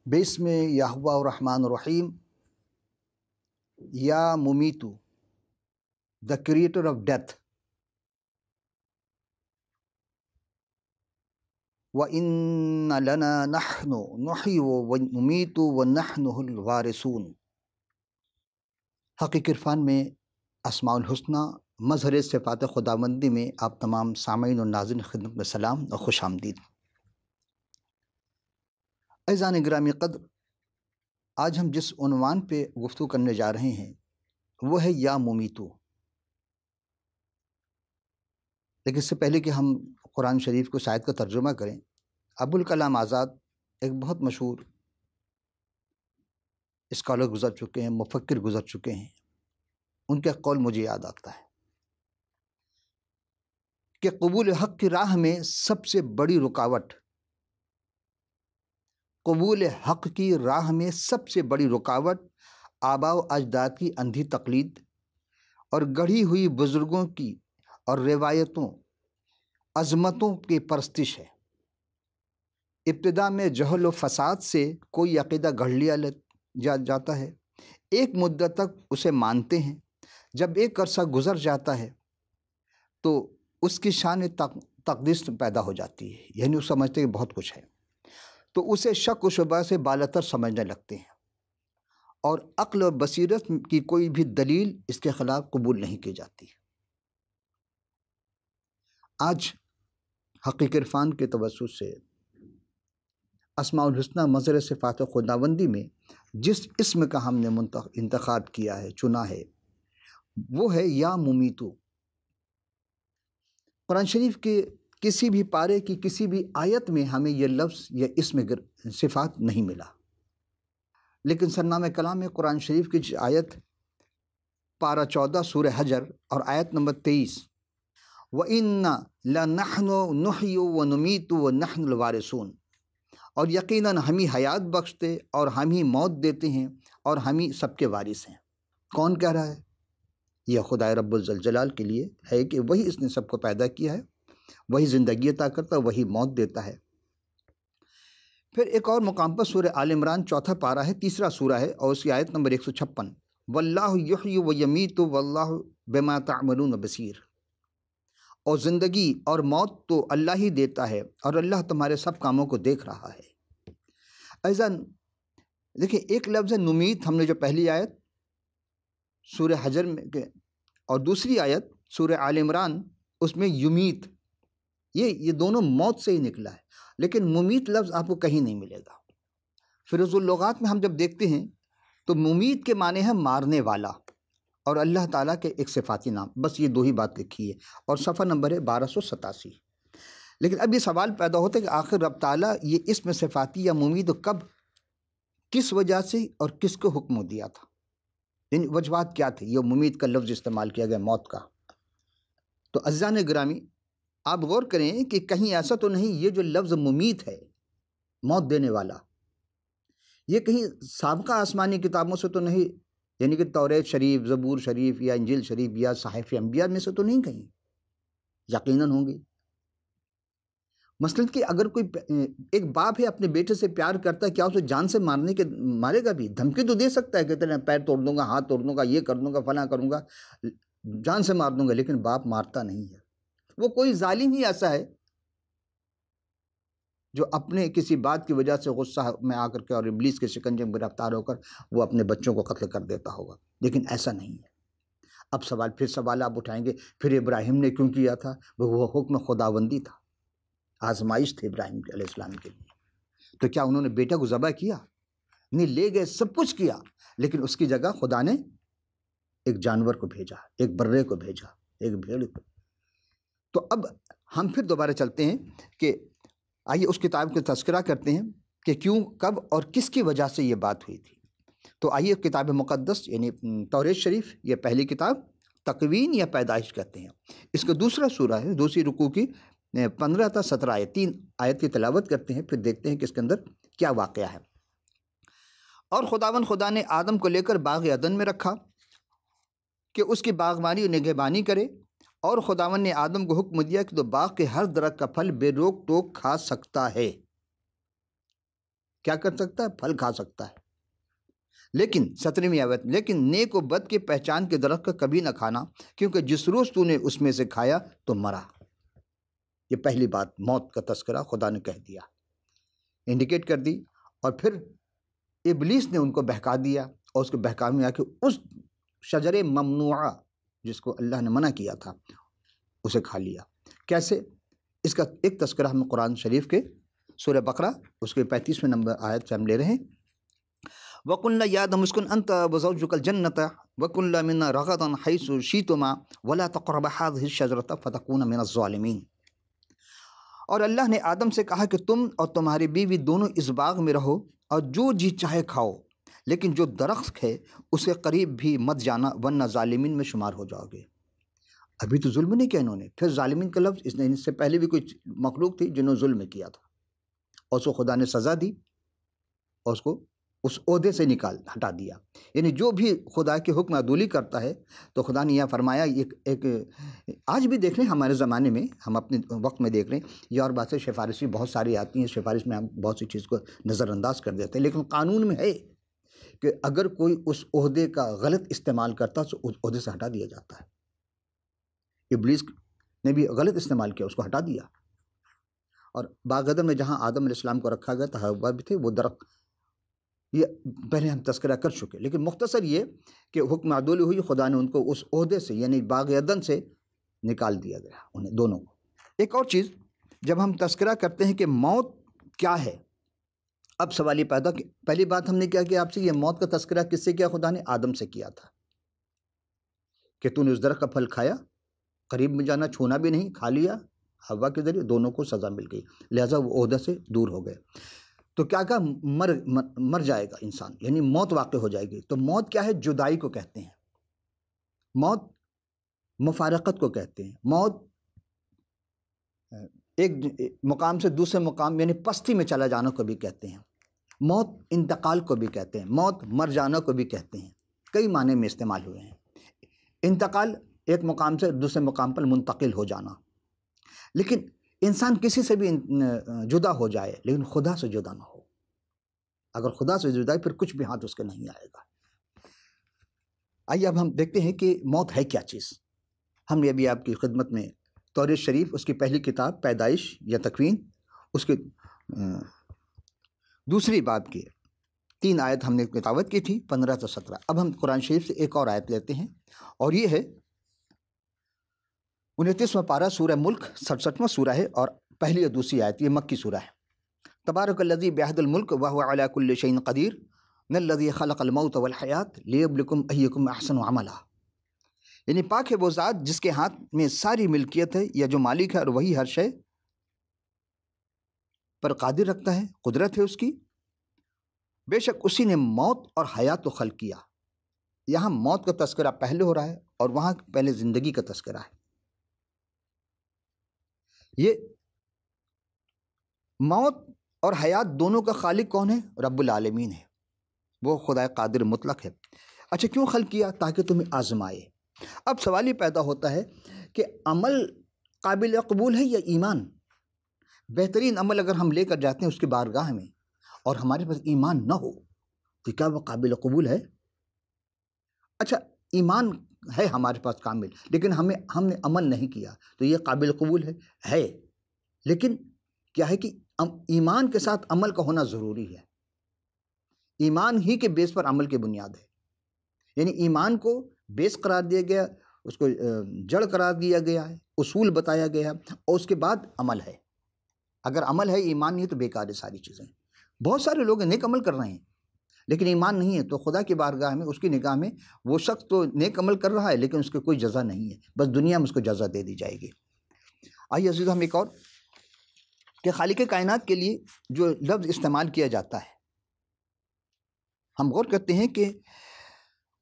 بسم یہوہ الرحمن الرحیم. یا ممیتو the creator of death. وَإِنَّ لَنَا نَحْنُ نُحْيِي وَنُمِيتُ وَنَحْنُ الْوَارِثُونَ. حقیقی عرفان میں اسماء الحسنہ مظہر صفات خداوندی میں آپ تمام سامعین اور ناظرین خدمت میں سلام اور خوش آمدید. عزیزان گرامی قدر، آج ہم جس عنوان پہ گفتگو کرنے جا رہے ہیں وہ ہے یا ممیتو. لیکن اس سے پہلے کہ ہم قرآن شریف کو شاید کا ترجمہ کریں، ابوالکلام آزاد ایک بہت مشہور اسکالر گزر چکے ہیں، مفکر گزر چکے ہیں. ان کا قول مجھے یاد آتا ہے کہ قبول حق کی راہ میں سب سے بڑی رکاوٹ، قبول حق کی راہ میں سب سے بڑی رکاوٹ آباء و اجداد کی اندھی تقلید اور گڑھی ہوئی بزرگوں کی اور روایتوں عظمتوں کی پرستش ہے. ابتدا میں جہل و فساد سے کوئی عقیدہ گھڑ لیا جاتا ہے، ایک مدت تک اسے مانتے ہیں. جب ایک عرصہ گزر جاتا ہے تو اس کی شان تقدیس پیدا ہو جاتی ہے، یعنی وہ سمجھتے کہ بہت کچھ ہے، تو اسے شک و شبہ سے بالاتر سمجھنے لگتے ہیں اور عقل و بصیرت کی کوئی بھی دلیل اس کے خلاف قبول نہیں کی جاتی. آج حقیقی عرفان کے توسط سے اسماء الحسنہ مظہر صفات خداوندی میں جس اسم کا ہم نے انتخاب کیا ہے، چنا ہے، وہ ہے یا ممیتو. قرآن شریف کے کسی بھی پارے کی کسی بھی آیت میں ہمیں یہ لفظ یا اسم صفات نہیں ملا، لیکن سرنامہ کلام میں قرآن شریف کی آیت پارہ 14 سورہ حجر اور آیت نمبر 23 وَإِنَّ لَنَحْنُ نُحْيِي وَنُمِيتُ وَنَحْنُ الْوَارِثُونَ، اور یقیناً ہم ہی حیات بخشتے اور ہم ہی موت دیتے ہیں اور ہم ہی سب کے وارث ہیں. کون کہہ رہا ہے؟ یہ خدا رب الجلال کے لیے ہے کہ وہی اس نے سب کو پیدا کیا ہے، وہی زندگی عطا کرتا ہے، وہی موت دیتا ہے. پھر ایک اور مقام پر سورہ آل عمران 4 پارہ ہے، تیسرا سورہ ہے، اور اس کی آیت نمبر 156 وَاللَّهُ يُحْيِي وَيَمِيتُ وَاللَّهُ بِمَا تَعْمَلُونَ بَصِيرٌ، اور زندگی اور موت تو اللہ ہی دیتا ہے اور اللہ تمہارے سب کاموں کو دیکھ رہا ہے. ایضاً دیکھیں، ایک لفظ ہے نمیت، ہم نے جو پہلی آیت سورہ حجر میں اور دوسری آیت سورہ آل عمران اس میں یمیت، یہ دونوں موت سے ہی نکلا ہے، لیکن ممیت لفظ آپ کو کہیں نہیں ملے گا. فروز اللغات میں ہم جب دیکھتے ہیں تو ممیت کے معنی ہے مارنے والا، اور اللہ تعالیٰ کے ایک صفاتی نام، بس یہ دو ہی بات لکھی ہے، اور صفحہ نمبر ہے 1287. لیکن اب یہ سوال پیدا ہوتا ہے کہ آخر رب تعالیٰ یہ اسم صفاتی یا ممیت کب، کس وجہ سے اور کس کو حکم دیا تھا، یعنی وجوہات کیا تھی یہ ممیت کا لفظ استعمال کیا گیا موت کا. تو عزیزان گرامی، آپ غور کریں کہ کہیں ایسا تو نہیں یہ جو لفظ ممیت ہے، موت دینے والا، یہ کہیں سابقہ آسمانی کتابوں سے تو نہیں، یعنی کہ توریت شریف، زبور شریف یا انجیل شریف یا صحائف انبیاء میں سے تو نہیں کہیں، یقیناً ہوں گے. مثلاً کہ اگر کوئی ایک باپ ہے اپنے بیٹے سے پیار کرتا ہے، کیا اسے جان سے مارے گا بھی؟ دھمکی تو دے سکتا ہے کہ تیرے پیر توڑ دوں گا، ہاتھ توڑ دوں گا، یہ کر دوں گا، فلاں کروں گا، جان سے مار دوں گا، لیکن باپ مارتا نہیں ہے. وہ کوئی ظالم ہی ایسا ہے جو اپنے کسی بات کی وجہ سے غصہ میں آ کر کے اور ابلیس کے شکنجے میں گرفتار ہو کر وہ اپنے بچوں کو قتل کر دیتا ہوگا، لیکن ایسا نہیں ہے. اب پھر سوال آپ اٹھائیں گے، پھر ابراہیم نے کیوں کیا تھا؟ وہ حکم خداوندی تھا، آزمائش تھی ابراہیم علیہ السلام کے لیے. تو کیا انہوں نے بیٹا کو ذبح کیا؟ نہیں، لے گئے، سب کچھ کیا، لیکن اس کی جگہ خدا نے ایک جانور کو بھیجا، ایک برے کو بھیجا، ایک بھیڑ کو. تو اب ہم پھر دوبارہ چلتے ہیں کہ آئیے اس کتاب کا تذکرہ کرتے ہیں کہ کیوں، کب اور کس کی وجہ سے یہ بات ہوئی تھی. تو آئیے کتاب مقدس یعنی توریت شریف، یہ پہلی کتاب تکوین یا پیدائش کہتے ہیں، اس کا دوسرا سورہ ہے، دوسری رکوع کی 15 تا 17 آیت، 3 آیت کی تلاوت کرتے ہیں، پھر دیکھتے ہیں کہ اس کے اندر کیا واقعہ ہے. اور خدا نے آدم کو لے کر باغ عدن میں رکھا کہ اس کی باغبانی اور نگہبانی کرے، اور خداوند نے آدم کو حکم دیا کہ تو باغ کے ہر درخت کا پھل بے روک ٹوک کھا سکتا ہے. کیا کر سکتا ہے؟ پھل کھا سکتا ہے۔ لیکن 17ویں آیت، لیکن نیک و بد کے پہچان کے درخت کا کبھی نہ کھانا، کیونکہ جس روز تو نے اس میں سے کھایا تو مرا۔ یہ پہلی بات، موت کا تذکرہ خدا نے کہہ دیا، انڈیکیٹ کر دی، اور پھر ابلیس نے ان کو بہکا دیا، اور اس کو بہکانے میں آ کے اس شجر ممنوعہ جس کو اللہ نے منع کیا تھا اسے کھا لیا۔ کیسے؟ اس کا ایک تذکرہ ہم قرآن شریف کے سورہ بقرہ اس کے 35ویں نمبر آیت سے ہم لے رہے ہیں۔ وَقُلْنَا يَا آدَمُ اسْكُنْ أَنْتَ وَزَوْجُكَ الْجَنَّةَ وَكُلَا مِنْهَا رَغَدًا حَيْثُ شِئْتُمَا وَلَا تَقْرَبَا هَٰذِهِ الشَّجَرَةَ فَتَكُونَا مِنَ الظَّالِمِينَ۔ اور اللہ نے آدم سے کہا کہ تم اور تمہاری بیوی دونوں اس باغ میں رہو اور جو جی چاہے کھاؤ، لیکن جو درخت ہے اسے قریب بھی مت جانا ورنہ ظالمین میں شمار ہو جاؤ گے۔ ابھی تو ظلم نہیں کیا انہوں نے، پھر ظالمین کا لفظ، اس سے پہلے بھی کوئی مخلوق تھی جنہوں نے ظلم کیا تھا، اور اس کو خدا نے سزا دی اور اس کو اس عہدے سے ہٹا دیا۔ یعنی جو بھی خدا کے حکم عدولی کرتا ہے تو خدا نے یہ فرمایا، ایک آج بھی دیکھ رہے ہیں ہمارے زمانے میں، ہم اپنے وقت میں دیکھ رہے ہیں، یہ اور باتیں سفارشی بہت ساری آتی ہیں، سفارش میں ہم بہت سی چیز کو نظر انداز کر دیتے ہیں، لیکن قانون میں ہے کہ اگر کوئی اس عہدے کا غلط استعمال کرتا تو اس عہدے سے ہٹا دیا جاتا ہے۔ ابلیس نے بھی غلط استعمال کیا، اس کو ہٹا دیا، اور باغ عدن میں جہاں آدم علیہ السلام کو رکھا گیا تھا، حوا بھی تھے، وہ درخت، یہ پہلے ہم تذکرہ کر چکے، لیکن مختصر یہ کہ حکم عدولی ہوئی، خدا نے ان کو اس عہدے سے یعنی باغ عدن سے نکال دیا گیا، انہیں دونوں کو۔ ایک اور چیز، جب ہم تذکرہ کرتے ہیں کہ موت کیا ہے، اب سوال یہ پیدا کہ پہلی بات ہم نے کیا کہ آپ سے، یہ موت کا تذکرہ کس سے کیا؟ خدا نے آدم سے کیا تھا کہ تو نے اس درخت کا پھل کھایا، قریب میں جانا، چھونا بھی نہیں، کھا لیا، حوا کے ذریعے دونوں کو سزا مل گئی، لہٰذا وہ عہدے سے دور ہو گئے۔ تو کیا کہا؟ مر جائے گا انسان، یعنی موت واقع ہو جائے گی۔ تو موت کیا ہے؟ جدائی کو کہتے ہیں، موت مفارقت کو کہتے ہیں، موت ایک مقام سے دوسرے مقام یعنی پستی میں چلا جانا کو بھی کہتے ہیں، موت انتقال کو بھی کہتے ہیں، موت مر جانا کو بھی کہتے ہیں، کئی معنی میں استعمال ہوئے ہیں۔ انتقال ایک مقام سے دوسرے مقام پر منتقل ہو جانا، لیکن انسان کسی سے بھی جدا ہو جائے لیکن خدا سے جدا نہ ہو۔ اگر خدا سے جدا ہے پھر کچھ بھی ہاتھ اس کے نہیں آئے گا۔ آئیے اب ہم دیکھتے ہیں کہ موت ہے کیا چیز۔ ہم نے ابھی آپ کی خدمت میں توریت شریف اس کی پہلی کتاب پیدائش یا تکوین، اس کے دوسری باب کی 3 آیت ہم نے تلاوت کی تھی، 15 سے 17۔ اب ہم قرآن شریف سے ایک اور آیت لیتے ہیں، اور یہ ہے 29واں پارہ سورہ ملک، 67واں سورہ ہے، اور پہلی اور دوسری آیت، یہ مکی سورہ ہے۔ تبارک الذی بیدہ الملک وہو علی کل شیء قدیر الذی خلق الموت والحیات لیبلوکم ایکم احسن عملا۔ یعنی پاک ہے وہ ذات جس کے ہاتھ میں ساری ملکیت ہے، یا جو مالک ہے اور وہی ہر شے پر قادر رکھتا ہے، قدرت ہے اس کی، بے شک اسی نے موت اور حیات کو خلق کیا۔ یہاں موت کا تذکرہ پہلے ہو رہا ہے اور وہاں پہلے زندگی کا تذکرہ ہے۔ یہ موت اور حیات دونوں کا خالق کون ہے؟ رب العالمین ہے، وہ خدا قادر مطلق ہے۔ اچھا، کیوں خلق کیا؟ تاکہ تمہیں آزمائے۔ اب سوال یہ پیدا ہوتا ہے کہ عمل قابل قبول ہے یا ایمان؟ بہترین عمل اگر ہم لے کر جاتے ہیں اس کی بارگاہ میں اور ہمارے پاس ایمان نہ ہو تو کیا وہ قابل قبول ہے؟ اچھا، ایمان ہے ہمارے پاس کامل، لیکن ہم نے عمل نہیں کیا تو یہ قابل قبول ہے، لیکن کیا ہے کہ ایمان کے ساتھ عمل کا ہونا ضروری ہے۔ ایمان ہی کے بیس پر عمل کی بنیاد ہے، یعنی ایمان کو بیس قرار دیا گیا، اس کو جڑ قرار دیا گیا ہے، اصول بتایا گیا ہے، اور اس کے بعد عمل ہے۔ اگر عمل ہے، ایمان نہیں ہے تو بیکار ہے ساری چیزیں۔ بہت سارے لوگ نیک عمل کر رہے ہیں لیکن ایمان نہیں ہے، تو خدا کی بارگاہ میں، اس کی نگاہ میں وہ شخص تو نیک عمل کر رہا ہے لیکن اس کی کوئی جزا نہیں ہے، بس دنیا میں اس کو جزا دے دی جائے گی۔ آئیے عزیز، ہم ایک اور کہ خالق کائنات کے لیے جو لفظ استعمال کیا جاتا ہے، ہم غور کرتے ہیں کہ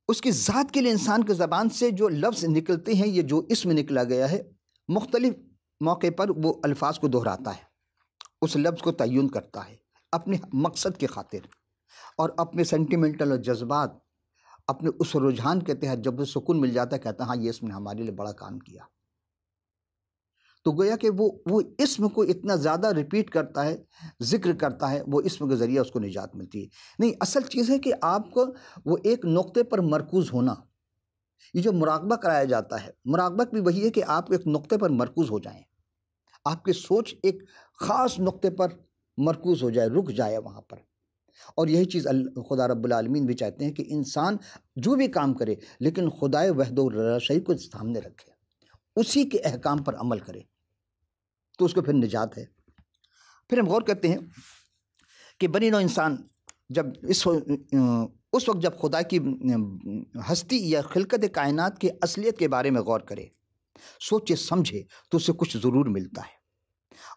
اس کی ذات کے لیے انسان کی زبان سے جو لفظ نکلتے ہیں، یہ جو اسم نکلا گیا ہے، مختلف موقع پر وہ الفاظ کو دہراتا ہے، اس لفظ کو تعین کرتا ہے اپنے مقصد کی خاطر، اور اپنے سینٹیمنٹل اور جذبات، اپنے اس رجحان کے تحت جب وہ سکون مل جاتا ہے، کہتا ہے ہاں یہ اسم نے ہمارے لیے بڑا کام کیا۔ تو گویا کہ وہ اسم کو اتنا زیادہ ریپیٹ کرتا ہے، ذکر کرتا ہے، وہ اسم کے ذریعے اس کو نجات ملتی ہے۔ نہیں، اصل چیز ہے کہ آپ کو وہ ایک نقطے پر مرکوز ہونا، یہ جو مراقبہ کرایا جاتا ہے، مراقبہ بھی وہی ہے کہ آپ ایک نقطے پر مرکوز ہو جائیں، آپ کی سوچ ایک خاص نقطے پر مرکوز ہو جائے، رک جائے وہاں پر۔ اور یہی چیز خدا رب العالمین بھی چاہتے ہیں کہ انسان جو بھی کام کرے لیکن خدائے وحدہ لا شریک کو سامنے رکھے، اسی کے احکام پر عمل کرے، تو اس کو پھر نجات ہے۔ پھر ہم غور کرتے ہیں کہ بنی نوع انسان جب اس وقت جب خدا کی ہستی یا خلقت کائنات کی اصلیت کے بارے میں غور کرے، سوچے سمجھے، تو اسے کچھ ضرور ملتا ہے۔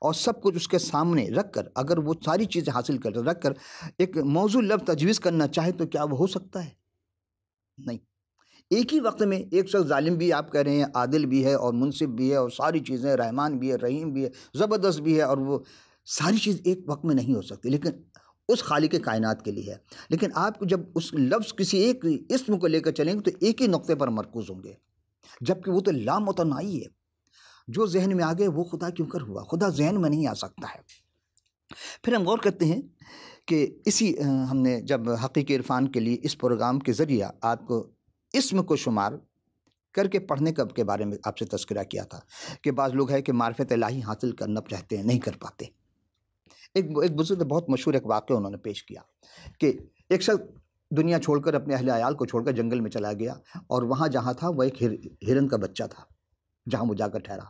اور سب کچھ اس کے سامنے رکھ کر اگر وہ ساری چیزیں حاصل کر رکھ کر ایک موضوع لفظ تجویز کرنا چاہے تو کیا وہ ہو سکتا ہے؟ نہیں۔ ایک ہی وقت میں ایک شخص ظالم بھی آپ کہہ رہے ہیں، عادل بھی ہے اور منصف بھی ہے اور ساری چیزیں، رحمان بھی ہے، رحیم بھی ہے، زبردست بھی ہے، اور وہ ساری چیز ایک وقت میں نہیں ہو سکتی، لیکن اس خالق کائنات کے لیے ہے۔ لیکن آپ جب اس لفظ کسی ایک اسم کو لے کر چلیں گے تو ایک ہی نقطے پر مرکوز ہوں گے، جبکہ وہ تو لامتناہی ہے۔ جو ذہن میں آ گئے وہ خدا کیوں کر ہوا؟ خدا ذہن میں نہیں آ سکتا ہے۔ پھر ہم غور کرتے ہیں کہ ہم نے جب حقیقی عرفان کے لیے اس پروگرام کے ذریعہ آپ کو اسم کو شمار کر کے پڑھنے کے بارے میں آپ سے تذکرہ کیا تھا کہ بعض لوگ ہیں کہ معرفت الہی حاصل کرنا چاہتے ہیں، نہیں کر پاتے۔ ایک بزرگ بہت مشہور ایک واقعہ انہوں نے پیش کیا کہ ایک شخص دنیا چھوڑ کر، اپنے اہل عیال کو چھوڑ کر جنگل میں چلا گیا، اور وہاں جہاں تھا وہ ایک ہرن کا بچہ تھا، جہاں وہ جا کر ٹھہرا۔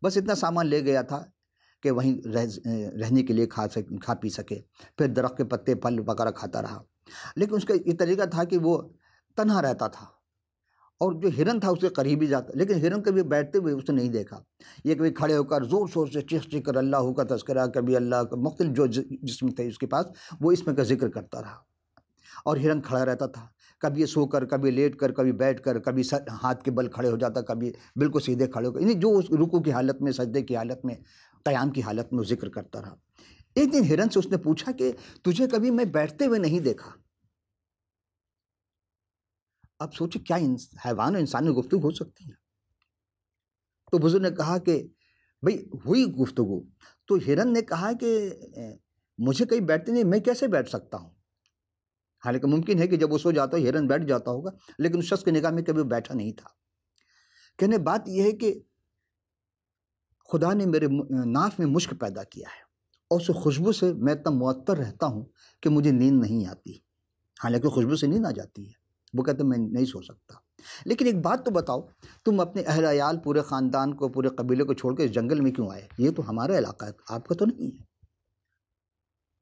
بس اتنا سامان لے گیا تھا کہ وہیں رہنے کے لیے کھا پی سکے، پھر درخت کے پتے پھل وغیرہ کھاتا رہا۔ لیکن اس کا یہ طریقہ تھا کہ وہ تنہا رہتا تھا، اور جو ہرن تھا اس کے قریب ہی جاتا، لیکن ہرن کبھی بیٹھتے ہوئے اس نے نہیں دیکھا۔ یہ کبھی کھڑے ہو کر زور شور سے چیخ کر اللہ کا تذکرہ، کبھی اللہ کا مختلف جو جسم تھے اس کے پاس وہ اسم کا ذکر کرتا رہا، اور ہرن کھڑا رہتا تھا، کبھی یہ سو کر، کبھی لیٹ کر، کبھی بیٹھ کر، کبھی ہاتھ کے بل کھڑے ہو جاتا، کبھی بالکل سیدھے کھڑے ہو کر، یعنی جو اس رکوع کی حالت میں، سجدے کی حالت میں، قیام کی حالت میں وہ ذکر کرتا رہا۔ ایک دن ہرن سے اس نے پوچھا کہ تجھے کبھی میں بیٹھتے ہوئے نہیں دیکھا۔ اب سوچے کیا حیوان و انسان میں گفتگو ہو سکتی ہے؟ تو بزرگ نے کہا کہ بھئی ہوئی گفتگو، تو ہرن نے کہا کہ مجھے کہیں بیٹھتے نہیں، میں کیسے بیٹھ سکتا ہوں؟ حالانکہ ممکن ہے کہ جب وہ سو جاتا ہو ہرن بیٹھ جاتا ہوگا، لیکن اس شخص کی نگاہ میں کبھی بیٹھا نہیں تھا۔ کہنے بات یہ ہے کہ خدا نے میرے ناف میں مشک پیدا کیا ہے، اور اس خوشبو سے میں اتنا معطر رہتا ہوں کہ مجھے نیند نہیں آتی۔ حالانکہ خوشبو سے نیند آ جاتی ہے، وہ کہتے ہیں میں نہیں سو سکتا۔ لیکن ایک بات تو بتاؤ، تم اپنے اہل عیال، پورے خاندان کو، پورے قبیلے کو چھوڑ کے اس جنگل میں کیوں آئے؟ یہ تو ہمارا علاقہ ہے، آپ کا تو نہیں ہے۔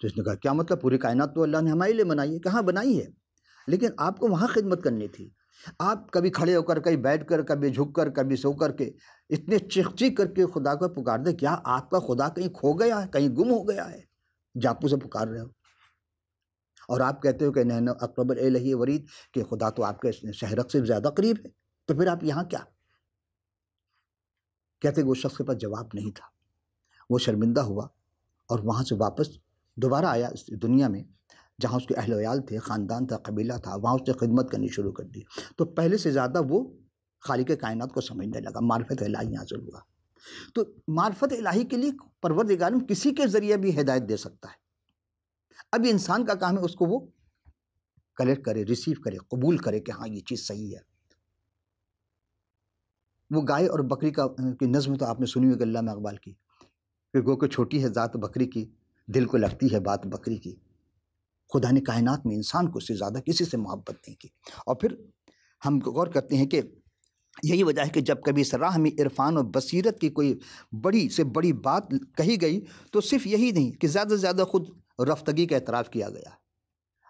تو اس نے کہا کیا مطلب؟ پوری کائنات تو اللہ نے ہمارے لیے بنائی ہے۔ کہاں بنائی ہے، لیکن آپ کو وہاں خدمت کرنی تھی۔ آپ کبھی کھڑے ہو کر، کبھی بیٹھ کر، کبھی جھک کر، کبھی سو کر کے اتنے چیخ چیخ کر کے خدا کو پکار دے، کیا آپ کا خدا کہیں کھو گیا ہے، کہیں گم ہو گیا ہے؟ جاپو سے پکار رہے ہو، اور آپ کہتے ہو کہ نحن اقرب الیہ ورید، کہ خدا تو آپ کے شہرک سے زیادہ قریب ہے، تو پھر آپ یہاں کیا؟ کہتے کہ وہ شخص کے پاس جواب نہیں تھا، وہ شرمندہ ہوا اور وہاں سے واپس دوبارہ آیا اس دنیا میں جہاں اس کے اہل ویال تھے، خاندان تھا، قبیلہ تھا، وہاں اس نے خدمت کرنی شروع کر دی۔ تو پہلے سے زیادہ وہ خالق کائنات کو سمجھنے لگا، معرفت الہی حاصل ہوا۔ تو معرفت الہی کے لیے پروردگار کسی کے ذریعے بھی ہدایت دے سکتا ہے۔ اب انسان کا کام ہے اس کو وہ کلیکٹ کرے، ریسیو کرے، قبول کرے کہ ہاں یہ چیز صحیح ہے۔ وہ گائے اور بکری کی نظم تو آپ نے سنی ہوگی علامہ اقبال کی، کہ گو کہ چھوٹی ہے ذات بکری کی، دل کو لگتی ہے بات بکری کی۔ خدا نے کائنات میں انسان کو سے زیادہ کسی سے محبت نہیں کی۔ اور پھر ہم غور کرتے ہیں کہ یہی وجہ ہے کہ جب کبھی اس راہ میں عرفان اور بصیرت کی کوئی بڑی سے بڑی بات کہی گئی تو صرف یہی نہیں کہ زیادہ سے زیادہ خود رفتگی کا اعتراف کیا گیا۔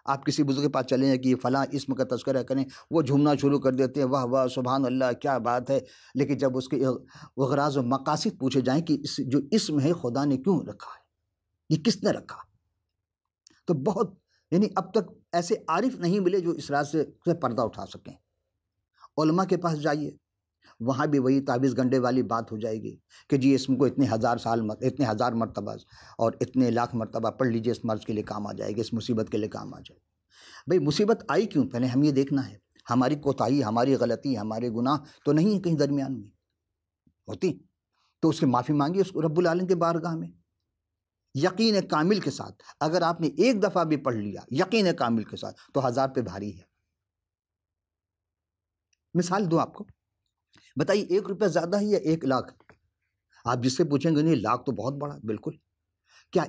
آپ کسی بزرگ کے پاس چلیں کہ یہ فلاں اسم کا تذکرہ کریں، وہ جھومنا شروع کر دیتے ہیں، واہ واہ سبحان اللہ کیا بات ہے۔ لیکن جب اس کے اغراض و مقاصد پوچھے جائیں کہ جو اسم ہے خدا نے کیوں رکھا ہے، یہ کس نے رکھا، تو بہت یعنی اب تک ایسے عارف نہیں ملے جو اس راز سے پردہ اٹھا سکیں۔ علماء کے پاس جائیے، وہاں بھی وہی تعویذ گنڈے والی بات ہو جائے گی کہ جی اسم کو اتنے ہزار مرتبہ اور اتنے لاکھ مرتبہ پڑھ لیجئے، اس مرض کے لیے کام آ جائے گا، اس مصیبت کے لیے کام آ جائے گا۔ بھئی مصیبت آئی کیوں، پہلے ہم یہ دیکھنا ہے۔ ہماری کوتاہی، ہماری غلطی، ہمارے گناہ تو نہیں ہے کہیں درمیان میں ہوتی، تو اس کی معافی مانگی اس کو رب العالمین کے بارگاہ میں یقین کامل کے ساتھ. اگر آپ نے ایک دفعہ بھی پڑھ لیا یقین کامل کے ساتھ تو 1000 پہ بھاری ہے. مثال دوں آپ کو, بتائیے 1 روپیہ زیادہ ہے یا 1 لاکھ؟ آپ جس سے پوچھیں گے نہیں لاکھ تو بہت بڑا. بالکل. کیا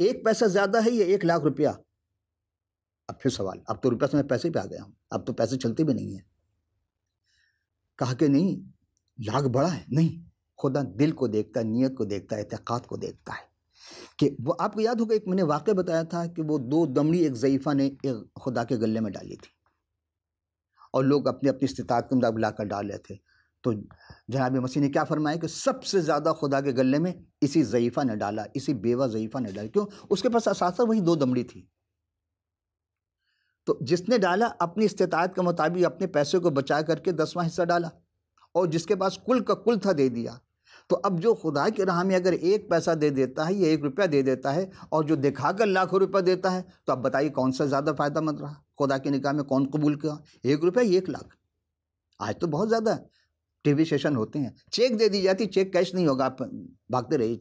1 پیسہ زیادہ ہے یا 1 لاکھ روپیہ؟ اب پھر سوال, اب تو روپیہ سے میں پیسے پہ آ گیا ہوں, اب تو پیسے چلتے بھی نہیں ہیں. کہا کہ نہیں لاکھ بڑا ہے. نہیں, خدا دل کو دیکھتا ہے, نیت کو دیکھتا ہے, اعتقاد کو دیکھتا ہے. کہ وہ آپ کو یاد ہوگا ایک میں نے واقعہ بتایا تھا کہ وہ 2 دمڑی ایک ضعیفہ نے ایک خدا کے گلے میں ڈالی تھی اور لوگ اپنی اپنی استطاعت کے مطابق لا کر ڈال رہے تھے. تو جناب مسیح نے کیا فرمایا کہ سب سے زیادہ خدا کے گلے میں اسی ضعیفہ نے ڈالا, اسی بیوہ ضعیفہ نے ڈالا. کیوں؟ اس کے پاس اساسا وہی 2 دمڑی تھی. تو جس نے ڈالا اپنی استطاعت کے مطابق اپنے پیسے کو بچا کر کے 10واں حصہ ڈالا, اور جس کے پاس کل کا کل تھا دے دیا. تو اب جو خدا کی راہ میں اگر 1 پیسہ دے دیتا ہے یا 1 روپیہ دے دیتا ہے اور جو دکھا کر لاکھوں روپیہ دیتا ہے, تو اب بتائیے کون سا زیادہ فائدہ مند رہا؟ خدا کی نگاہ میں کون قبول کیا؟ 1 روپیہ 1 لاکھ. آج تو بہت زیادہ ٹی وی سیشن ہوتے ہیں, چیک دے دی جاتی, چیک کیش نہیں ہوگا, آپ بھاگتے رہیے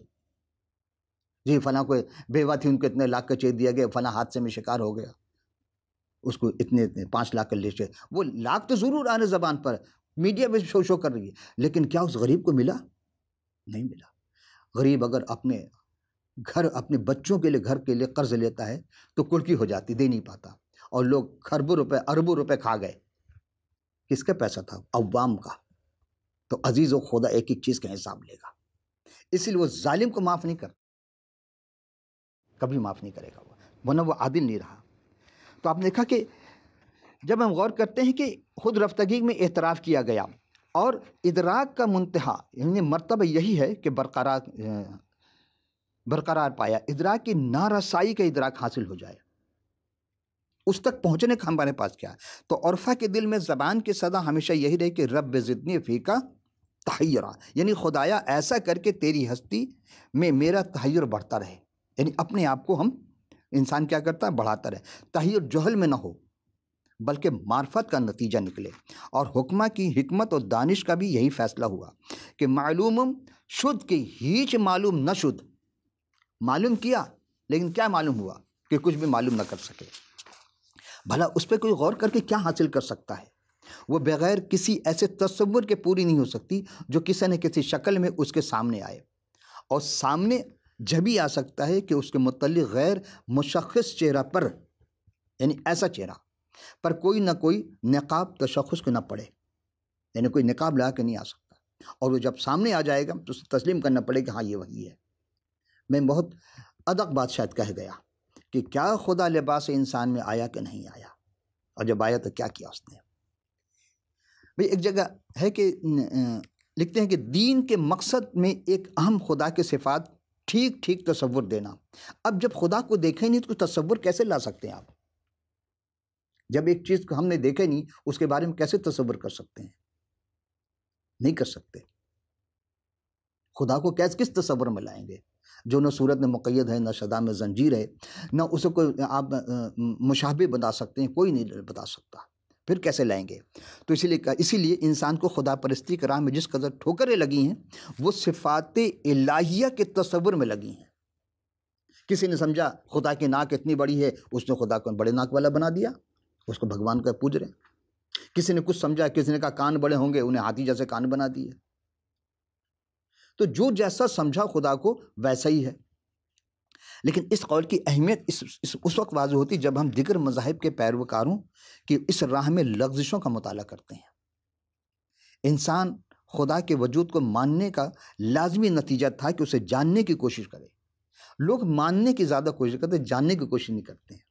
جی فلاں کوئی بیوہ تھی ان کو اتنے لاکھ کا چیک دیا گیا, فلاں حادثے میں شکار ہو گیا, اس کو اتنے 5 لاکھ کا لیے. وہ لاکھ تو ضرور آنے زبان پر, میڈیا میں شو کر رہی ہے, لیکن کیا اس غریب کو ملا؟ نہیں ملا. غریب اگر اپنے گھر اپنے بچوں کے لیے گھر کے لیے قرض لیتا ہے تو کلکی ہو جاتی, دے نہیں پاتا. اور لوگ خربوں روپے اربوں روپے کھا گئے. کس کا پیسہ تھا؟ عوام کا. تو عزیز و خدا ایک ایک چیز کا حساب لے گا. اسی لیے وہ ظالم کو معاف نہیں کرتا, کبھی معاف نہیں کرے گا وہ, ورنہ وہ عادل نہیں رہا. تو آپ نے دیکھا کہ جب ہم غور کرتے ہیں کہ خود رفتگی میں اعتراف کیا گیا اور ادراک کا منتہا یعنی مرتبہ یہی ہے کہ برقرار پایا, ادراک کی نارسائی کا ادراک حاصل ہو جائے, اس تک پہنچنے کا ہمارے پاس کیا ہے. تو عرفہ کے دل میں زبان کی صدا ہمیشہ یہی رہے کہ رب زدنی فیکا تحیرا, یعنی خدایا ایسا کر کے تیری ہستی میں میرا تحیر بڑھتا رہے. یعنی اپنے آپ کو ہم انسان کیا کرتا ہے؟ بڑھاتا رہے. تحیر جہل میں نہ ہو بلکہ معرفت کا نتیجہ نکلے. اور حکمہ کی حکمت اور دانش کا بھی یہی فیصلہ ہوا کہ معلوم شد کی ہیچ معلوم نہ شد. معلوم کیا لیکن کیا معلوم ہوا؟ کہ کچھ بھی معلوم نہ کر سکے. بھلا اس پہ کوئی غور کر کے کیا حاصل کر سکتا ہے؟ وہ بغیر کسی ایسے تصور کے پوری نہیں ہو سکتی جو کسی نہ کسی شکل میں اس کے سامنے آئے. اور سامنے جبھی آ سکتا ہے کہ اس کے متعلق غیر مشخص چہرہ پر, یعنی ایسا چہرہ پر کوئی نہ کوئی نقاب تشخص کو نہ پڑے, یعنی کوئی نقاب لا کے نہیں آ سکتا. اور وہ جب سامنے آ جائے گا تو اسے تسلیم کرنا پڑے کہ ہاں یہ وہی ہے. میں بہت ادق بات شاید کہہ گیا کہ کیا خدا لباس انسان میں آیا کہ نہیں آیا, اور جب آیا تو کیا کیا اس نے. بھئی ایک جگہ ہے کہ لکھتے ہیں کہ دین کے مقصد میں ایک اہم خدا کے صفات ٹھیک تصور دینا. اب جب خدا کو دیکھیں نہیں تو تصور کیسے لا سکتے ہیں آپ؟ جب ایک چیز کو ہم نے دیکھے نہیں اس کے بارے میں کیسے تصور کر سکتے ہیں؟ نہیں کر سکتے. خدا کو کس تصور میں لائیں گے جو نہ صورت میں مقید ہے, نہ شدہ میں زنجیر ہے, نہ اسے کوئی آپ مشابہ بتا سکتے ہیں, کوئی نہیں بتا سکتا. پھر کیسے لائیں گے؟ تو اسی لیے انسان کو خدا پرستی کے راہ میں جس قدر ٹھوکریں لگی ہیں وہ صفات الہیہ کے تصور میں لگی ہیں. کسی نے سمجھا خدا کی ناک اتنی بڑی ہے, اس نے خدا کو بڑے ناک والا بنا دیا, اس کو بھگوان کا پوج رہے ہیں. کسی نے کچھ سمجھا, کسی نے کہا کان بڑے ہوں گے, انہیں ہاتھی جیسے کان بنا دیے. تو جو جیسا سمجھا خدا کو ویسا ہی ہے. لیکن اس قول کی اہمیت اس وقت واضح ہوتی جب ہم دیگر مذاہب کے پیروکاروں کی اس راہ میں لغزشوں کا مطالعہ کرتے ہیں. انسان خدا کے وجود کو ماننے کا لازمی نتیجہ تھا کہ اسے جاننے کی کوشش کرے. لوگ ماننے کی زیادہ کوشش کرتے ہیں, جاننے کی کوشش نہیں کرتے ہیں.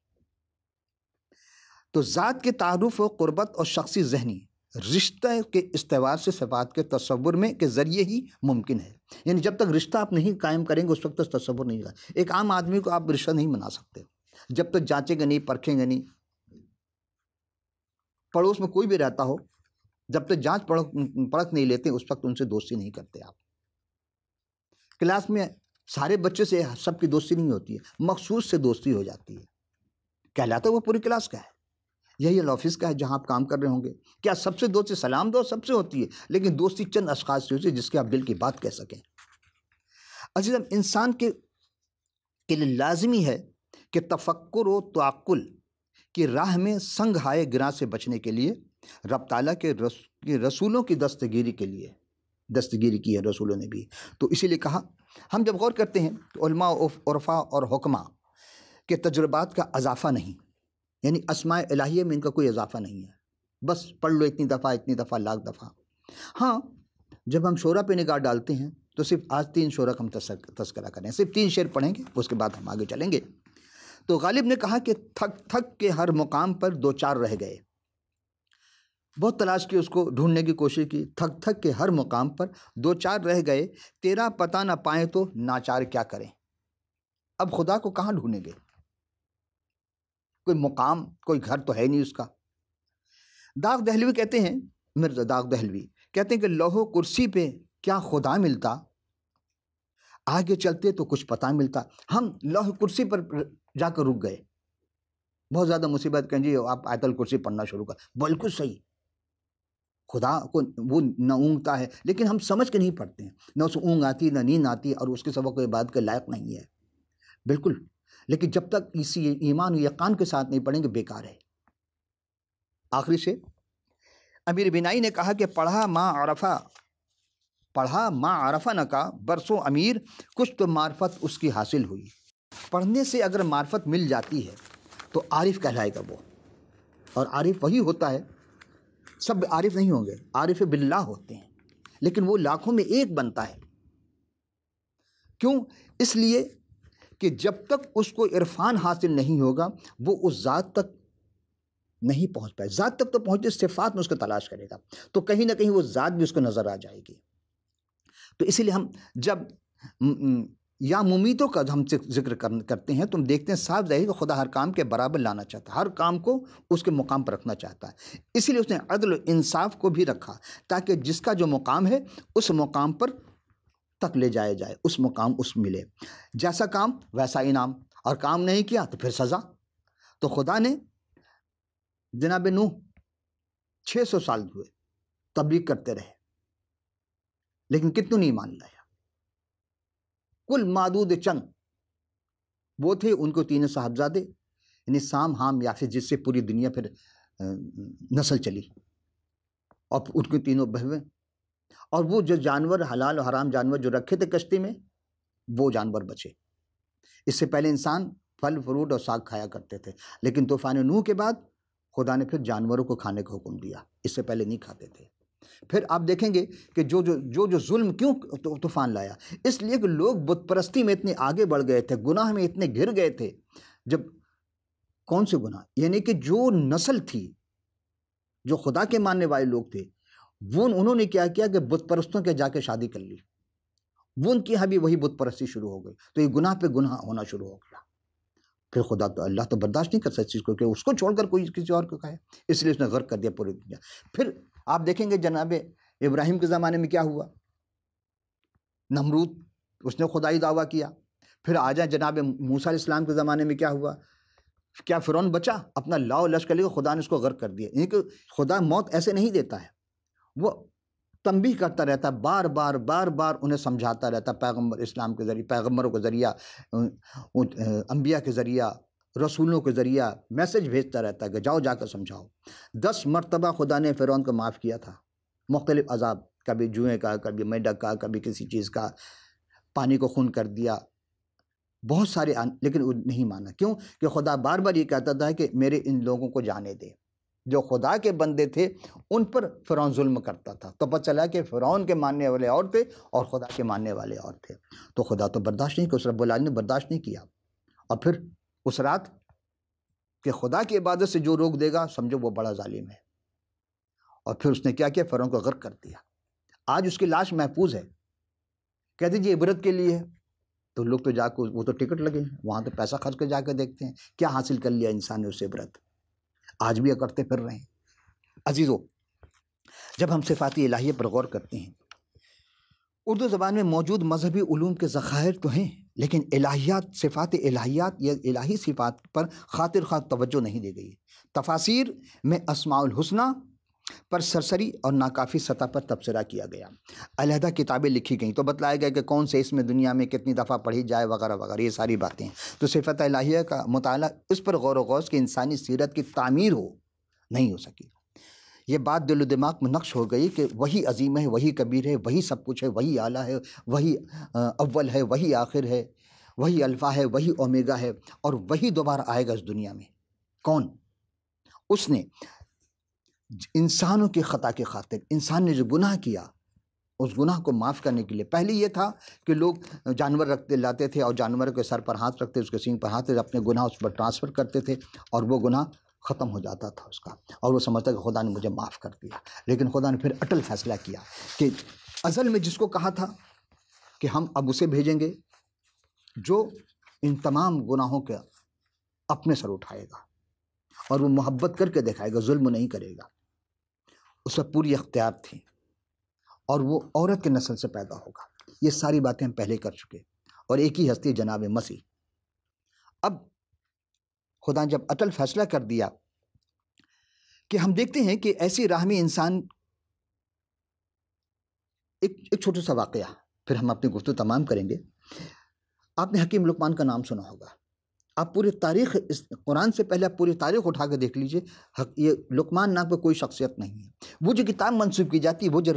تو ذات کے تعارف و قربت اور شخصی ذہنی رشتہ کے استوار سے صفات کے تصور میں کے ذریعے ہی ممکن ہے. یعنی جب تک رشتہ آپ نہیں قائم کریں گے اس وقت تک تصور نہیں ہوگا. ایک عام آدمی کو آپ رشتہ نہیں بنا سکتے جب تک جانچیں گے نہیں, پرکھیں گے نہیں. پڑوس میں کوئی بھی رہتا ہو, جب تک جانچ پرکھ نہیں لیتے اس وقت ان سے دوستی نہیں کرتے آپ. کلاس میں سارے بچے سے سب کی دوستی نہیں ہوتی ہے, مخصوص سے دوستی ہو جاتی ہے. کہلاتا وہ پوری کلاس کا ہے. یہی آفس کا ہے جہاں آپ کام کر رہے ہوں گے. کیا سب سے دوستی سلام دو سب سے ہوتی ہے، لیکن دوستی چند اشخاص سے ہوتی ہے جس کے آپ دل کی بات کہہ سکیں. عزیزم، انسان کے لیے لازمی ہے کہ تفکر و تعقل کی راہ میں سنگ ہائے گراں سے بچنے کے لیے رب تعالیٰ کے رسولوں کی دستگیری کی ہے رسولوں نے بھی. تو اسی لیے کہا، ہم جب غور کرتے ہیں تو علماء عرفا اور حکماء کے تجربات کا اضافہ نہیں، یعنی اسماء الہیہ میں ان کا کوئی اضافہ نہیں ہے. بس پڑھ لو اتنی دفعہ لاکھ دفعہ. ہاں، جب ہم شعرا پہ نگاہ ڈالتے ہیں تو صرف آج 3 شعرا کا ہم تذکرہ کریں، صرف 3 شعر پڑھیں گے، اس کے بعد ہم آگے چلیں گے. تو غالب نے کہا کہ تھک تھک کے ہر مقام پر 2 4 رہ گئے. بہت تلاش کی، اس کو ڈھونڈنے کی کوشش کی. تھک تھک کے ہر مقام پر 2 4 رہ گئے، تیرا پتہ نہ پائیں تو ناچار کیا کریں. اب خدا کو کہاں ڈھونڈیں گے؟ کوئی مقام، کوئی گھر تو ہے نہیں اس کا. داغ دہلوی کہتے ہیں، مرزا داغ دہلوی کہتے ہیں کہ لوح و کرسی پہ کیا خدا ملتا، آگے چلتے تو کچھ پتہ ملتا. ہم لوح کرسی پر جا کر رک گئے. بہت زیادہ مصیبت کہیں جی آپ آیت الکرسی پڑھنا شروع کر. بالکل صحیح، خدا کو وہ نہ اونگتا ہے، لیکن ہم سمجھ کے نہیں پڑھتے ہیں. نہ اسے اونگ آتی، نہ نیند آتی، اور اس کے سوا کوئی عبادت کے لائق نہیں ہے. بالکل، لیکن جب تک اسی ایمان و یقین کے ساتھ نہیں پڑھیں گے بیکار ہے. آخری سے امیر بینائی نے کہا کہ پڑھا ماں عرفہ نہ کا برسوں امیر، کچھ تو معرفت اس کی حاصل ہوئی. پڑھنے سے اگر معرفت مل جاتی ہے تو عارف کہلائے گا وہ. اور عارف وہی ہوتا ہے، سب عارف نہیں ہوں گے، عارف باللہ ہوتے ہیں، لیکن وہ لاکھوں میں ایک بنتا ہے. کیوں؟ اس لیے کہ جب تک اس کو عرفان حاصل نہیں ہوگا وہ اس ذات تک نہیں پہنچ پائے. ذات تک تو پہنچے، صفات میں اس کو تلاش کرے گا تو کہیں نہ کہیں وہ ذات بھی اس کو نظر آ جائے گی. تو اسی لیے ہم جب یا ممیتوں کا ہم ذکر کرتے ہیں تو ہم دیکھتے ہیں صاف ظاہر کہ خدا ہر کام کے برابر لانا چاہتا ہے، ہر کام کو اس کے مقام پر رکھنا چاہتا ہے. اسی لیے اس نے عدل و انصاف کو بھی رکھا تاکہ جس کا جو مقام ہے اس مقام پر تک لے جایا جائے، اس مقام اس ملے. جیسا کام ویسا انعام، اور کام نہیں کیا تو پھر سزا. تو خدا نے جناب نوح 600 سال ہوئے تبلیغ کرتے رہے، لیکن کتنوں نہیں مان لایا. کل معدود چند وہ تھے، ان کو 3 صاحبزادے، یعنی سام، حام، یافس، جس سے پوری دنیا پھر نسل چلی، اور ان کے 3 بہویں. اور وہ جو جانور حلال و حرام جانور جو رکھے تھے کشتی میں، وہ جانور بچے. اس سے پہلے انسان پھل فروٹ اور ساگ کھایا کرتے تھے، لیکن طوفان نوح کے بعد خدا نے پھر جانوروں کو کھانے کا حکم دیا، اس سے پہلے نہیں کھاتے تھے. پھر آپ دیکھیں گے کہ جو ظلم کیوں طوفان لایا، اس لیے کہ لوگ بت پرستی میں اتنے آگے بڑھ گئے تھے، گناہ میں اتنے گر گئے تھے. جب کون سے گناہ؟ یعنی کہ جو نسل تھی، جو خدا کے ماننے والے لوگ تھے، وہ انہوں نے کیا کیا کہ بت پرستوں کے جا کے شادی کر لی. وہ ان کی یہاں بھی وہی بت پرستی شروع ہو گئی، تو یہ گناہ پہ گناہ ہونا شروع ہو گیا. پھر خدا تو اللہ تو برداشت نہیں کر سکتا چیز کو کہ اس کو چھوڑ کر کوئی کسی اور کو کھائے، اس لیے اس نے غرق کر دیا پوری دنیا. پھر آپ دیکھیں گے جناب ابراہیم کے زمانے میں کیا ہوا. نمرود، اس نے خدائی دعویٰ کیا. پھر آ جائیں جناب موسیٰ علیہ السلام کے زمانے میں کیا ہوا. کیا فرعون بچا؟ اپنا لاؤ لشکر لے کے خدا نے اس کو غرق کر دیا. یعنی کہ خدا موت ایسے نہیں دیتا ہے، وہ تنبیہ کرتا رہتا ہے، بار بار انہیں سمجھاتا رہتا ہے، پیغمبر اسلام کے ذریعے، پیغمبروں کے ذریعہ، انبیاء کے ذریعہ، رسولوں کے ذریعہ میسج بھیجتا رہتا ہے کہ جاؤ جا کر سمجھاؤ. 10 مرتبہ خدا نے فرعون کو معاف کیا تھا، مختلف عذاب، کبھی جوئیں کا، کبھی میڈک کا، کبھی کسی چیز کا، پانی کو خون کر دیا، بہت سارے، لیکن وہ نہیں مانا. کیوں؟ کہ خدا بار بار یہ کہتا تھا کہ میرے ان لوگوں کو جانے دے. جو خدا کے بندے تھے ان پر فرعون ظلم کرتا تھا، تو پتہ چلا کہ فرعون کے ماننے والے اور تھے اور خدا کے ماننے والے اور تھے. تو خدا تو برداشت نہیں کیا، اس رب العالمین نے برداشت نہیں کیا. اور پھر اس رات کہ خدا کی عبادت سے جو روک دے گا سمجھو وہ بڑا ظالم ہے. اور پھر اس نے کیا کیا؟ فرعون کو غرق کر دیا. آج اس کی لاش محفوظ ہے، کہتے جی عبرت کے لیے. تو لوگ تو جا کے وہ تو ٹکٹ لگے ہیں وہاں، تو پیسہ خرچ کر جا کے دیکھتے ہیں کیا حاصل کر لیا انسان نے اس سے عبرت. آج بھی کرتے پھر رہے ہیں. عزیزو، جب ہم صفاتی الہیہ پر غور کرتے ہیں، اردو زبان میں موجود مذہبی علوم کے ذخائر تو ہیں، لیکن الہیات، صفات الہیات یا الہی صفات پر خاطر خواہ توجہ نہیں دی گئی۔ تفاسیر میں اسماء الحسنہ پر سرسری اور ناکافی سطح پر تبصرہ کیا گیا، علیحدہ کتابیں لکھی گئیں تو بتلایا گیا کہ کون سے اس میں دنیا میں کتنی دفعہ پڑھی جائے وغیرہ وغیرہ، یہ ساری باتیں۔ تو صفت الہیہ کا مطالعہ اس پر غور و خوض کہ انسانی سیرت کی تعمیر نہیں ہو سکی۔ یہ بات دل و دماغ میں نقش ہو گئی کہ وہی عظیم ہے، وہی کبیر ہے، وہی سب کچھ ہے، وہی اعلیٰ ہے، وہی اول ہے، وہی آخر ہے، وہی الفا ہے، وہی اومیگا ہے، اور وہی دوبارہ آئے گا اس دنیا میں۔ کون؟ اس نے انسانوں کی خطا کی خاطر، انسان نے جو گناہ کیا اس گناہ کو معاف کرنے کے لیے، پہلے یہ تھا کہ لوگ جانور لاتے تھے اور جانور کے سر پر ہاتھ رکھتے، اس کے سینگ پر ہاتھ رکھتے، اپنے گناہ اس پر ٹرانسفر کرتے تھے اور وہ گناہ ختم ہو جاتا تھا اس کا، اور وہ سمجھتا کہ خدا نے مجھے معاف کر دیا۔ لیکن خدا نے پھر اٹل فیصلہ کیا کہ ازل میں جس کو کہا تھا کہ ہم اب اسے بھیجیں گے جو ان تمام گناہوں کا اپنے سر اٹھائے گا اور وہ محبت کر کے دکھائے گا، ظلم نہیں کرے گا، اس پر پوری اختیار تھی، اور وہ عورت کے نسل سے پیدا ہوگا۔ یہ ساری باتیں ہم پہلے کر چکے، اور ایک ہی ہستی جناب مسیح۔ اب خدا نے جب اٹل فیصلہ کر دیا کہ ہم دیکھتے ہیں کہ ایسی راہ میں انسان، ایک چھوٹا سا واقعہ پھر ہم اپنی گفتگو تمام کریں گے۔ آپ نے حکیم لقمان کا نام سنا ہوگا، آپ پوری تاریخ، اس قرآن سے پہلے آپ پوری تاریخ اٹھا کے دیکھ لیجئے، یہ لقمان نام پہ کوئی شخصیت نہیں ہے۔ وہ جو کتاب منسوب کی جاتی ہے، وہ جو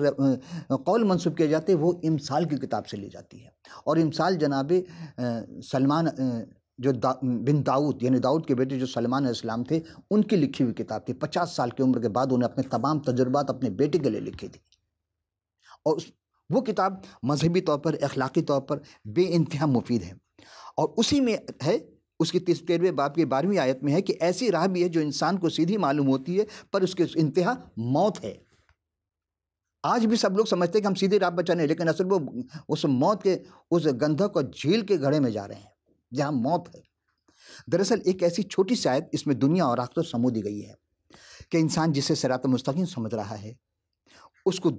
قول منسوب کیے جاتے ہیں، وہ امثال کی کتاب سے لی جاتی ہے، اور امثال جناب سلمان جو بن داؤد، یعنی داؤد کے بیٹے جو سلمان علیہ السلام تھے، ان کی لکھی ہوئی کتاب تھی۔ 50 سال کی عمر کے بعد انہیں اپنے تمام تجربات اپنے بیٹے کے لیے لکھی تھی، اور وہ کتاب مذہبی طور پر، اخلاقی طور پر بے انتہا مفید ہے، اور اسی میں ہے، اس کی 13ویں باب کی 12ویں آیت میں ہے کہ ایسی راہ بھی ہے جو انسان کو سیدھی معلوم ہوتی ہے پر اس کے انتہا موت ہے۔ آج بھی سب لوگ سمجھتے ہیں کہ ہم سیدھی راہ پر چلیں، لیکن اصل وہ اس موت کے اس گندھک اور جھیل کے گڑھے میں جا رہے ہیں جہاں موت ہے۔ دراصل ایک ایسی چھوٹی سی آیت اس میں دنیا اور آخرت سمو دی گئی ہے کہ انسان جسے صراط مستقیم سمجھ رہا ہے، اس کو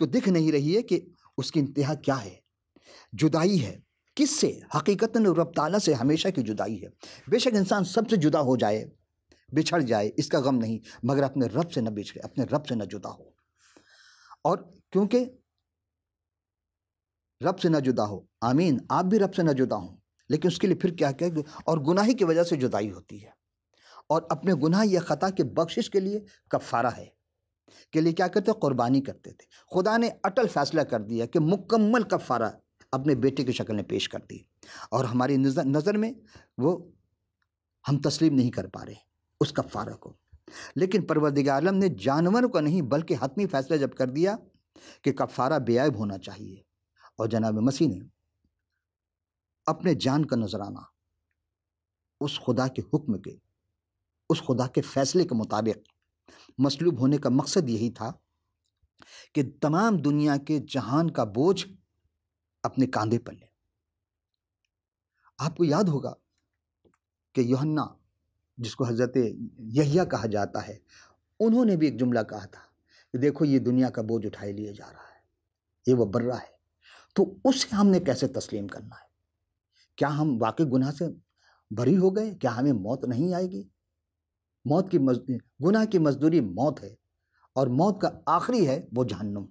دکھ نہیں رہی ہے کہ اس کی انتہا کیا ہے۔ جدائی ہے، کس سے؟ حقیقتاً رب تعالیٰ سے ہمیشہ کی جدائی ہے۔ بے شک انسان سب سے جدا ہو جائے، بچھڑ جائے، اس کا غم نہیں، مگر اپنے رب سے نہ بچھڑے، اپنے رب سے نہ جدا ہو۔ اور کیونکہ رب سے نہ جدا ہو، آمین، آپ بھی رب سے نہ جدا ہوں، لیکن اس کے لیے پھر کیا اور گناہی کی وجہ سے جدائی ہوتی ہے، اور اپنے گناہ یا خطا کے بخشش کے لیے کفارہ ہے کے لیے کیا کرتے؟ قربانی کرتے تھے۔ خدا نے اٹل فیصلہ کر دیا کہ مکمل کفارہ اپنے بیٹے کی شکل میں پیش کر دی، اور ہماری نظر میں وہ ہم تسلیم نہیں کر پا رہے اس کفارہ کو، لیکن پروردگار عالم نے جانوروں کا نہیں بلکہ حتمی فیصلہ جب کر دیا کہ کفارہ بے عیب ہونا چاہیے، اور جناب مسیح نے اپنے جان کا نذرانہ اس خدا کے حکم کے، اس خدا کے فیصلے کے مطابق مصلوب ہونے کا مقصد یہی تھا کہ تمام دنیا کے جہان کا بوجھ اپنے کاندھے پر لے۔ آپ کو یاد ہوگا کہ یوحنا، جس کو حضرت یحییٰ کہا جاتا ہے، انہوں نے بھی ایک جملہ کہا تھا کہ دیکھو یہ دنیا کا بوجھ اٹھائے لیے جا رہا ہے، یہ وہ برہ ہے، تو اسے ہم نے کیسے تسلیم کرنا ہے؟ کیا ہم واقعی گناہ سے بری ہو گئے؟ کیا ہمیں موت نہیں آئے گی؟ گناہ کی مزدوری موت ہے، اور موت کا آخری ہے وہ جہنم،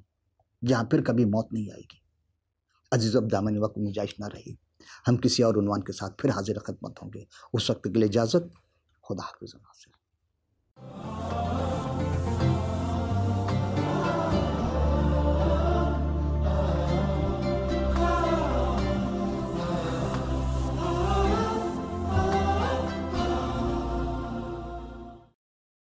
جہاں پھر کبھی موت نہیں آئے گی۔ عزیز اب دامن وقت گنجائش نہ رہی، ہم کسی اور عنوان کے ساتھ پھر حاضر خدمت ہوں گے۔ اس وقت کے لیے اجازت، خدا حافظ۔